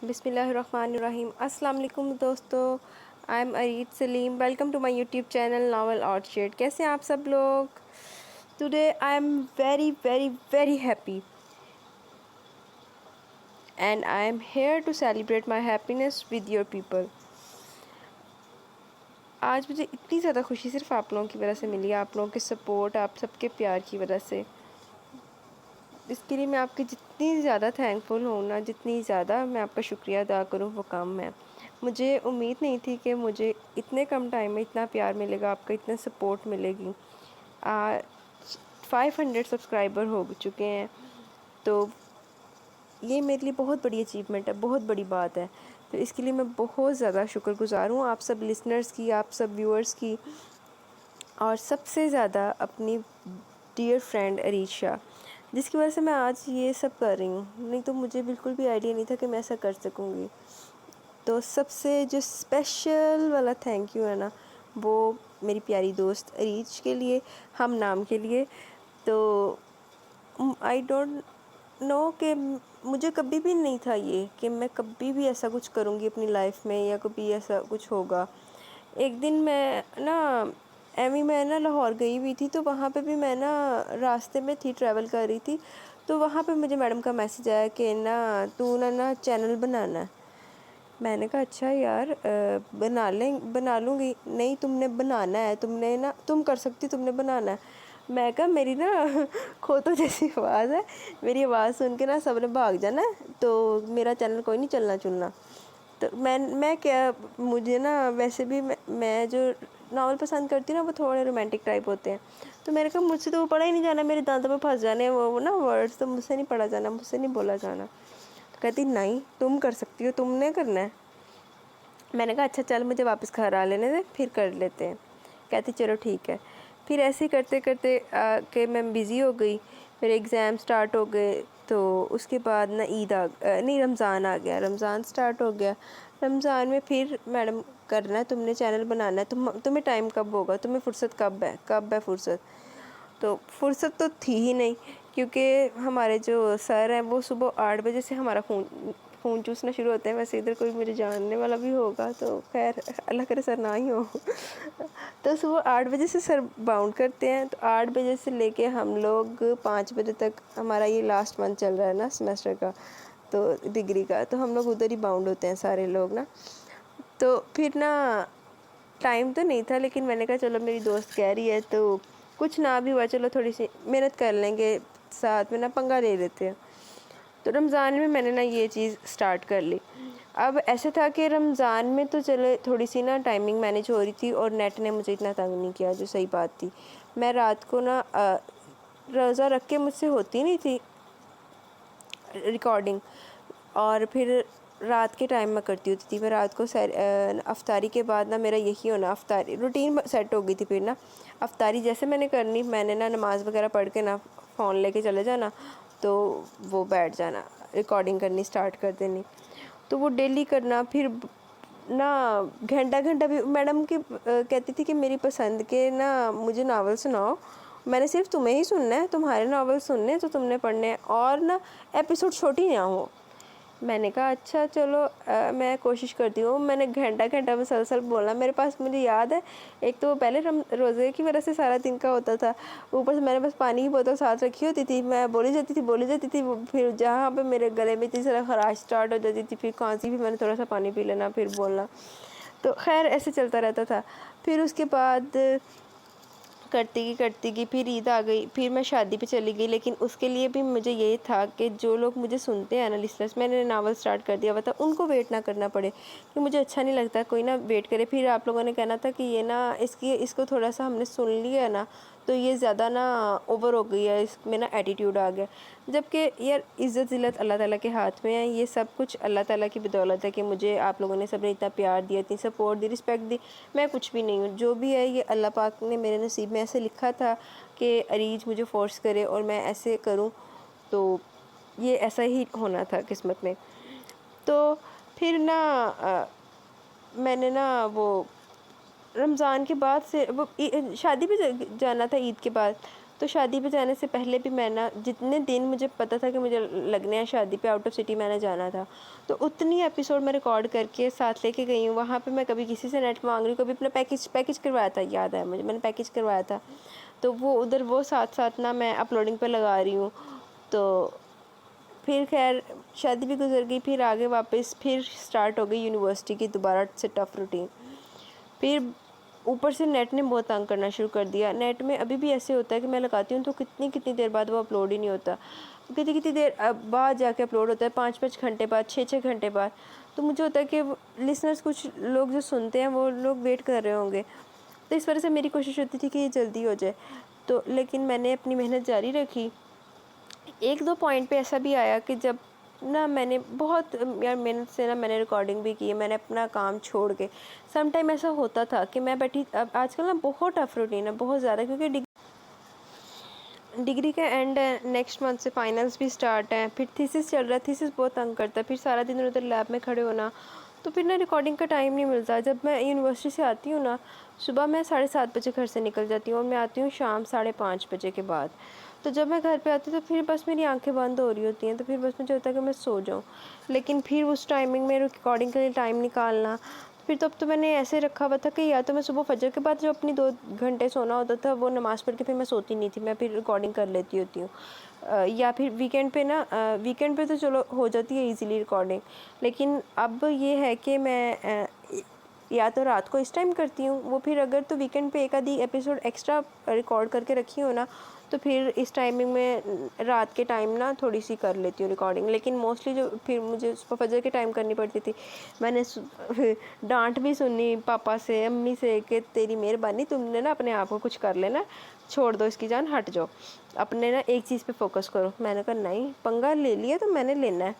بسم اللہ الرحمن الرحیم۔ السلام علیکم دوستو، I am Areej Saleem, welcome to my YouTube channel novel orchard. کیسے ہیں آپ سب لوگ؟ Today I am very very very happy and I am here to celebrate my happiness with your people. آج مجھے اتنی زیادہ خوشی صرف آپ لوگوں کی وجہ سے ملی، آپ لوگوں کے سپورٹ، آپ سب کے پیار کی وجہ سے۔ اس کے لیے میں آپ کی جتنی زیادہ تھینکفل ہوں نا، جتنی زیادہ میں آپ کا شکریہ ادا کروں وہ کم ہے۔ مجھے امید نہیں تھی کہ مجھے اتنے کم ٹائم میں اتنا پیار ملے گا، آپ کا اتنا سپورٹ ملے گی۔ 500 سبسکرائبر ہو چکے ہیں، تو یہ میرے لیے بہت بڑی اچیومنٹ ہے، بہت بڑی بات ہے۔ تو اس کے لیے میں بہت زیادہ شکر گزار ہوں آپ سب لسنرز کی، آپ سب ویورز کی، اور سب سے زیادہ اپنی ڈیئر فرینڈ ارید شاہ، جس کی وجہ سے میں آج یہ سب کر رہی ہوں۔ نہیں تو مجھے بالکل بھی آئیڈیا نہیں تھا کہ میں ایسا کر سکوں گی۔ تو سب سے جو اسپیشل والا تھینک یو ہے نا، وہ میری پیاری دوست ارید کے لیے، ہم نام کے لیے۔ تو آئی ڈونٹ نو کہ مجھے کبھی بھی نہیں تھا یہ کہ میں کبھی بھی ایسا کچھ کروں گی اپنی لائف میں، یا کبھی ایسا کچھ ہوگا۔ ایک دن میں میں لاہور گئی ہوئی تھی، تو وہاں پہ بھی میں راستے میں تھی، ٹریول کر رہی تھی، تو وہاں پہ مجھے میڈم کا میسج آیا کہ تو چینل بنانا ہے۔ میں نے کہا اچھا یار، بنا لوں گی۔ نہیں، تم نے بنانا ہے، تم کر سکتی، تم نے بنانا ہے۔ میں کہا میری کھوتوں جیسی آواز ہے، میری آواز سن کے سب نے بھاگ جانا ہے، تو میرا چینل کوئی نہیں چلنا چلنا۔ تو میں کیا، مجھے ویسے بھی میں جو ناول پسند کرتی ہوں وہ تھوڑے رومانٹک ٹائپ ہوتے ہیں۔ تو میں نے کہا مجھ سے تو وہ پڑھا ہی نہیں جانا، میرے دانتوں پہ پھنس جانے وہ ورڈز، تو مجھ سے نہیں پڑھا جانا، مجھ سے نہیں بولا جانا۔ تو کہتی نہیں، تم کر سکتی ہو، تم نے کرنا ہے۔ میں نے کہا اچھا چل، مجھے واپس گھر آ لینے دے، پھر کر لیتے ہیں۔ کہتی چلو ٹھیک ہے۔ پھر ایسے ہی کرتے کرتے کہ میں بزی ہو گئی، میرے ایگزام سٹارٹ ہو گئے، تو اس کے بعد رمضان آ گیا، رمضان سٹارٹ ہو گیا۔ رمضان میں پھر میڈم کرنا ہے، تم نے چینل بنانا ہے، تمہیں ٹائم کب ہوگا، تمہیں فرصت کب ہے فرصت؟ تو فرصت تو تھی ہی نہیں، کیونکہ ہمارے جو سر ہیں وہ صبح 8 بجے سے ہمارا خون چوسنا شروع ہوتے ہیں۔ ویسے ادھر کوئی مجھے جاننے والا بھی ہوگا تو خیر اللہ کرے سر نہ ہی ہو۔ تو صبح 8 بجے سے سر باؤنڈ کرتے ہیں، تو 8 بجے سے لے کے ہم لوگ 5 بجے تک، ہمارا یہ لاسٹ منتھ چل رہا ہے سیمیسٹر کا، تو ڈگری کا، تو ہم لوگ ادھر ہی باؤنڈ ہوتے ہیں سارے لوگ تو پھر ٹائم تو نہیں تھا، لیکن میں نے کہا چلو میری دوست کہہ رہی ہے تو کچھ نہ بھی ہوا، چلو تھوڑی سی محنت کر لیں گے، ساتھ میں پنگا لے لیتے ہیں۔ تو رمضان میں میں نے یہ چیز سٹارٹ کر لی۔ اب ایسے تھا کہ رمضان میں تو چلے تھوڑی سی ٹائمنگ مینیج ہو رہی تھی، اور نیٹ نے مجھے اتنا تنگ نہیں کیا، جو صحیح بات تھی۔ میں رات کو روزہ رکھ کے مجھ سے ہوتی نہیں تھی ریکارڈنگ، اور پھر رات کے ٹائم میں کرتی ہوتی تھی۔ میں رات کو افطاری کے بعد میرا یہی ہونا، افطاری روٹین سیٹ ہو گئی تھی۔ پھر افطاری جیسے میں نے کرنی، میں نے نماز وغیرہ پڑھ کے فون لے کے چلے جانا، تو وہ بیٹھ جانا، ریکارڈنگ کرنی سٹارٹ کر دینی۔ تو وہ ڈیلی کرنا، پھر گھنٹہ بھی میڈم کی کہتی تھی کہ میری پسند کے مجھے ناول سناؤ، میں نے صرف تمہیں ہی سننا ہے، تمہارے ناول سننے تو تم نے پڑھنے ہیں، اور ایپیسوڈ چھوٹی نہ ہو۔ میں نے کہا اچھا چلو، میں کوشش کرتی ہوں۔ میں نے گھنٹہ مسلسل بولنا، میرے پاس مجھے یاد ہے، ایک تو پہلے روزے کی وجہ سے سارا دن کا ہوتا تھا، اوپر سے میں نے بس پانی کی بوتل ساتھ رکھی ہوتی تھی، میں بولی جاتی تھی، پھر جہاں پہ میرے گلے میں اتنی طرح خراش سٹارٹ ہو جاتی تھی، پھر کھانسی بھی میں نے تھوڑا سا پانی پی لینا، پھر بولنا، تو خیر ایسے چلتا رہتا تھا۔ پھر اس کے بعد کرتی گئی، پھر عید آ گئی، پھر میں شادی پہ چلی گئی، لیکن اس کے لیے بھی مجھے یہی تھا کہ جو لوگ مجھے سنتے ہیں لسنرس، میں نے ناول سٹارٹ کر دیا ہوا تھا، ان کو ویٹ نہ کرنا پڑے، کہ مجھے اچھا نہیں لگتا کوئی ویٹ کرے، پھر آپ لوگوں نے کہنا تھا کہ یہ اس کو تھوڑا سا ہم نے سن لیا ہے تو یہ زیادہ اوور ہو گئی ہے، اس میں ایٹیٹیوڈ آ گیا۔ جبکہ یار عزت ذلت اللہ تعالیٰ کے ہاتھ میں ہے، یہ سب کچھ اللہ تعالیٰ کی بدولت ہے کہ مجھے آپ لوگوں نے سب نے اتنا پیار دیا، اتنی سپورٹ دی، رسپیکٹ دی۔ میں کچھ بھی نہیں ہوں، جو بھی ہے یہ اللہ پاک نے میرے نصیب میں ایسے لکھا تھا کہ ارید مجھے فورس کرے اور میں ایسے کروں، تو یہ ایسا ہی ہونا تھا قسمت میں۔ تو پھر میں نے وہ رمضان کے بعد سے وہ شادی پہ جانا تھا عید کے بعد، تو شادی پہ جانے سے پہلے بھی میں نا جتنے دن مجھے پتہ تھا کہ مجھے لگنے ہیں شادی پہ آؤٹ آف سٹی میں نے جانا تھا، تو اتنی ایپیسوڈ میں ریکارڈ کر کے ساتھ لے کے گئی ہوں. وہاں پہ میں کبھی کسی سے نیٹ مانگ رہی ہوں، کبھی اپنا پیکج کروایا تھا، یاد ہے مجھے میں نے پیکج کروایا تھا، تو وہ ادھر وہ ساتھ نا میں اپلوڈنگ پہ لگا رہی ہوں. تو پھر خیر شادی بھی گزر گئی، پھر آگے واپس پھر سٹارٹ ہو گئی یونیورسٹی کی دوبارہ سے ٹف روٹین. پھر اوپر سے نیٹ نے بہت تنگ کرنا شروع کر دیا. نیٹ میں ابھی بھی ایسے ہوتا ہے کہ میں لگاتی ہوں تو کتنی دیر بعد وہ اپلوڈ ہی نہیں ہوتا، کتنی دیر بعد جا کے اپلوڈ ہوتا ہے، 5 گھنٹے بعد، 6 گھنٹے بعد. تو مجھے ہوتا ہے کہ لسنرز کچھ لوگ جو سنتے ہیں وہ لوگ ویٹ کر رہے ہوں گے، تو اس وجہ سے میری کوشش ہوتی تھی کہ یہ جلدی ہو جائے. تو لیکن میں نے اپنی محنت جاری رکھی. 1-2 پوائنٹ پہ ایسا بھی آیا کہ جب نا میں نے بہت یار محنت سے نا میں نے ریکارڈنگ بھی کی ہے، میں نے اپنا کام چھوڑ کے. سم ٹائم ایسا ہوتا تھا کہ میں بیٹھی، اب آج کل نا بہت ٹف روٹین ہے، بہت زیادہ، کیونکہ ڈگری کا اینڈ ہے، نیکسٹ منتھ سے فائنلز بھی سٹارٹ ہیں، پھر تھیسس چل رہا ہے، تھیسس بہت تنگ کرتا ہے، پھر سارا دن ادھر لیب میں کھڑے ہونا، تو پھر نا ریکارڈنگ کا ٹائم نہیں ملتا. جب میں یونیورسٹی سے آتی ہوں نا، صبح میں 7:30 بجے گھر سے نکل جاتی ہوں اور میں آتی ہوں شام 5:30 بجے کے بعد. تو جب میں گھر پہ آتی ہوں تو پھر بس میری آنکھیں بند ہو رہی ہوتی ہیں، تو پھر بس مجھے ہوتا ہے کہ میں سو جاؤں. لیکن پھر اس ٹائمنگ میں ریکارڈنگ کے لیے ٹائم نکالنا، پھر تب تو میں نے ایسے رکھا ہوا تھا کہ یا تو میں صبح فجر کے بعد جو اپنی 2 گھنٹے سونا ہوتا تھا وہ نماز پڑھ کے پھر میں سوتی نہیں تھی، میں پھر ریکارڈنگ کر لیتی ہوتی ہوں. یا پھر ویکینڈ پہ نا، ویکینڈ پہ تو چلو ہو جاتی ہے ایزیلی ریکارڈنگ، لیکن اب یہ ہے کہ میں یا تو رات کو اس ٹائم کرتی ہوں، وہ پھر اگر تو ویکینڈ پہ ایک آدھی ایپیسوڈ ایکسٹرا ریکارڈ کر کے رکھی ہو نا، تو پھر اس ٹائمنگ میں رات کے ٹائم نا تھوڑی سی کر لیتی ہوں ریکارڈنگ. لیکن موسٹلی جو پھر مجھے فجر کے ٹائم کرنی پڑتی تھی، میں نے ڈانٹ بھی سنی پاپا سے، امی سے کہ تیری مہربانی، تم نے نا اپنے آپ کو کچھ کر لینا، چھوڑ دو اس کی جان، ہٹ جاؤ، اپنے نا ایک چیز پہ فوکس کرو. میں نے کہا نہیں، پنگا لے لیا تو میں نے لینا ہے.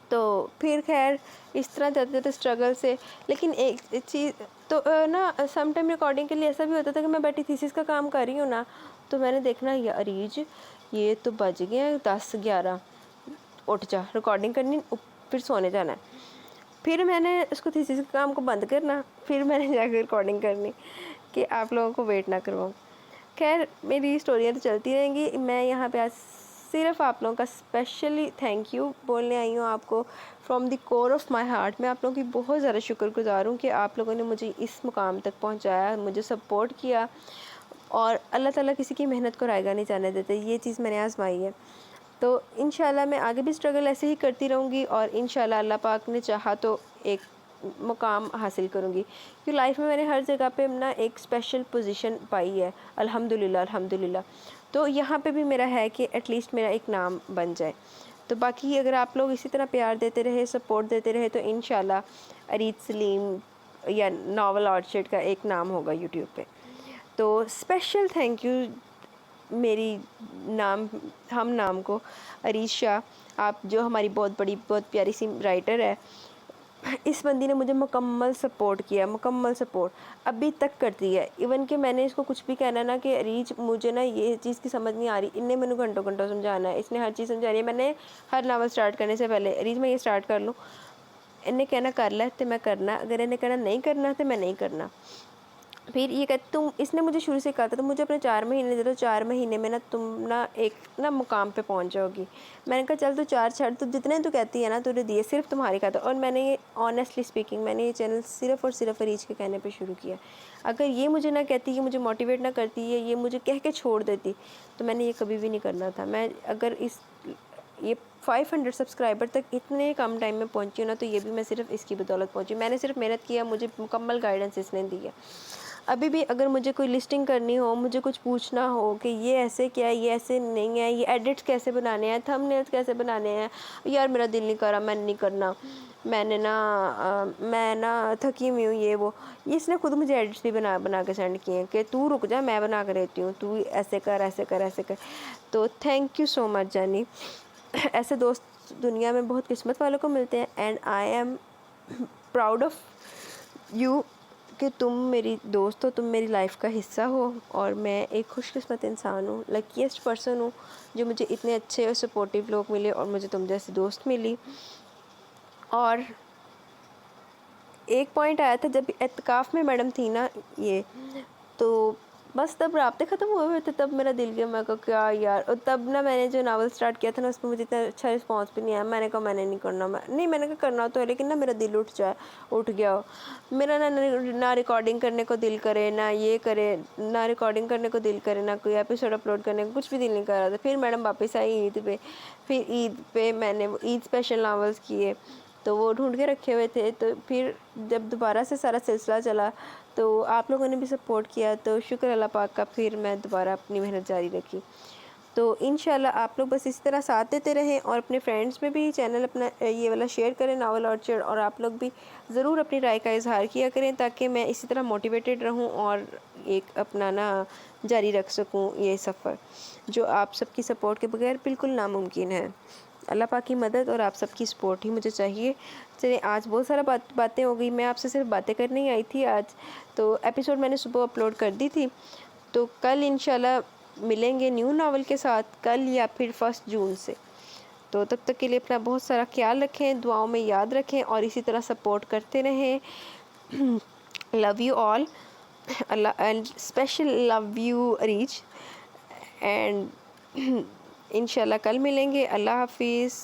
تو پھر خیر اس طرح جاتے اسٹرگل سے. لیکن ایک چیز تو نا سم ٹائم ریکارڈنگ کے لیے ایسا بھی ہوتا تھا کہ میں بیٹھی تھیسس کا کام کر رہی ہوں نا، تو میں نے دیکھنا یا اریج یہ تو بج گئے ہیں 10-11، اٹھ جا، ریکارڈنگ کرنی، پھر سونے جانا ہے. پھر میں نے اس کو تھیسس کے کام کو بند کرنا، پھر میں نے جا کے ریکارڈنگ کرنی کہ آپ لوگوں کو ویٹ نہ کرواؤں. خیر میری اسٹوریاں تو چلتی رہیں گی. میں یہاں پہ آج صرف آپ لوگوں کا اسپیشلی تھینک یو بولنے آئی ہوں آپ کو from the core of my heart. میں آپ لوگوں کی بہت زیادہ شکر گزار ہوں کہ آپ لوگوں نے مجھے اس مقام تک پہنچایا، مجھے سپورٹ کیا، اور اللہ تعالیٰ کسی کی محنت کو رائیگاں نہیں جانے دیتے، یہ چیز میں نے آزمائی ہے. تو انشاءاللہ میں آگے بھی اسٹرگل ایسے ہی کرتی رہوں گی، اور انشاءاللہ اللہ پاک نے چاہا تو ایک مقام حاصل کروں گی. کہ لائف میں نے ہر جگہ پہ نا ایک اسپیشل پوزیشن پائی ہے، الحمدللہ. تو یہاں پہ بھی میرا ہے کہ ایٹ لیسٹ میرا ایک نام بن جائے. تو باقی اگر آپ لوگ اسی طرح پیار دیتے رہے، سپورٹ دیتے رہے، تو انشاءاللہ اریج سلیم یا ناول آرچرڈ کا ایک نام ہوگا یوٹیوب پہ. تو اسپیشل تھینک یو میری ہم نام کو اریج شاہ، آپ جو ہماری بہت پیاری سی رائٹر ہے. اس بندی نے مجھے مکمل سپورٹ کیا، مکمل سپورٹ ابھی تک کرتی ہے. ایون کہ میں نے اس کو کچھ بھی کہنا نا کہ اریج مجھے نا یہ چیز کی سمجھ نہیں آ رہی، ان نے مجھے گھنٹوں سمجھانا ہے، اس نے ہر چیز سمجھانی ہے. میں نے ہر ناول سٹارٹ کرنے سے پہلے اریج میں یہ سٹارٹ کر لوں، ان نے کہنا کر لے تو میں کرنا، اگر ان نے کہنا نہیں کرنا تو میں نہیں کرنا. پھر یہ کہ تم، اس نے مجھے شروع سے کہا تھا تم مجھے اپنے 4 مہینے دے دو، 4 مہینے میں نا تم نا ایک نا مقام پہ پہنچ جاؤ گی. میں نے کہا چل تو 4 چھڑ، تو جتنے تو کہتی ہے نا تو نے دیے، صرف تمہاری کہا تھا. اور میں نے یہ آنیسٹلی اسپیکنگ میں نے یہ چینل صرف اور صرف اریج کے کہنے پہ شروع کیا. اگر یہ مجھے نہ کہتی، یہ مجھے موٹیویٹ نہ کرتی، یہ مجھے کہہ کے چھوڑ دیتی، تو میں نے یہ کبھی بھی نہیں کرنا تھا. میں اگر یہ 500 سبسکرائبر تک اتنے کم ٹائم میں پہنچی ہوں نا، تو یہ بھی میں صرف اس کی بدولت پہنچی. میں نے صرف محنت کیا، مجھے مکمل گائیڈنس اس نے دی ہے. ابھی بھی اگر مجھے کوئی لسٹنگ کرنی ہو، مجھے کچھ پوچھنا ہو کہ یہ ایسے کیا ہے، یہ ایسے نہیں ہے، یہ ایڈٹس کیسے بنانے ہیں، تھمبنیلز کیسے بنانے ہیں، یار میرا دل نہیں کر رہا، میں نہیں کرنا، میں نا تھکی ہوئی ہوں، یہ وہ، اس نے خود مجھے ایڈٹس بھی بنا کے سینڈ کیے ہیں کہ تو رک جا، میں بنا کے دیتی ہوں، تو ایسے کر ایسے کر ایسے کر. تو تھینک یو سو مچ جانی. ایسے دوست دنیا میں بہت قسمت والوں کو ملتے ہیں. And I am proud of you کہ تم میری دوست ہو، تم میری لائف کا حصہ ہو، اور میں ایک خوش قسمت انسان ہوں، لکیسٹ پرسن ہوں جو مجھے اتنے اچھے اور سپورٹیو لوگ ملے، اور مجھے تم جیسی دوست ملی. اور ایک پوائنٹ آیا تھا جب اعتکاف میں میڈم تھی نا، یہ تو بس تب رابطے ختم ہوئے ہوئے تھے، تب میرا دل گیا، میں کہا کیا یار. اور تب نا میں نے جو ناول سٹارٹ کیا تھا نا، اس پہ مجھے اتنا اچھا رسپانس بھی نہیں آیا. میں نے کہا میں نے نہیں کرنا، میں نے کہا کرنا تو ہے لیکن نا میرا دل اٹھ گیا. میرا نہ ریکارڈنگ کرنے کو دل کرے، نہ یہ کرے، نہ ریکارڈنگ کرنے کو دل کرے، نہ کوئی ایپیسوڈ اپلوڈ کرنے کو، کچھ بھی دل نہیں کر رہا تھا. پھر میڈم واپس آئی عید پہ، پھر عید پہ میں نے عید اسپیشل ناولس کیے، تو وہ ڈھونڈ کے رکھے ہوئے تھے. تو پھر جب دوبارہ سے سارا سلسلہ چلا تو آپ لوگوں نے بھی سپورٹ کیا، تو شکر اللہ پاک کا. پھر میں دوبارہ اپنی محنت جاری رکھی. تو انشاءاللہ آپ لوگ بس اسی طرح ساتھ دیتے رہیں، اور اپنے فرینڈس میں بھی چینل اپنا یہ والا شیئر کریں، ناول آرچرڈ. اور آپ لوگ بھی ضرور اپنی رائے کا اظہار کیا کریں تاکہ میں اسی طرح موٹیویٹڈ رہوں اور ایک اپنا جاری رکھ سکوں یہ سفر، جو آپ سب کی سپورٹ کے بغیر بالکل ناممکن ہے. اللہ پاک کی مدد اور آپ سب کی سپورٹ ہی مجھے چاہیے. چلیں آج بہت سارا باتیں ہو گئی، میں آپ سے صرف باتیں کرنے ہی آئی تھی آج. تو ایپیسوڈ میں نے صبح اپلوڈ کر دی تھی. تو کل انشاءاللہ ملیں گے نیو ناول کے ساتھ، کل یا پھر 1 جون سے. تو تب تک کے لیے اپنا بہت سارا خیال رکھیں، دعاؤں میں یاد رکھیں، اور اسی طرح سپورٹ کرتے رہیں. Love you all. اللہ and special love you rich. And انشاءاللہ کل ملیں گے. اللہ حافظ.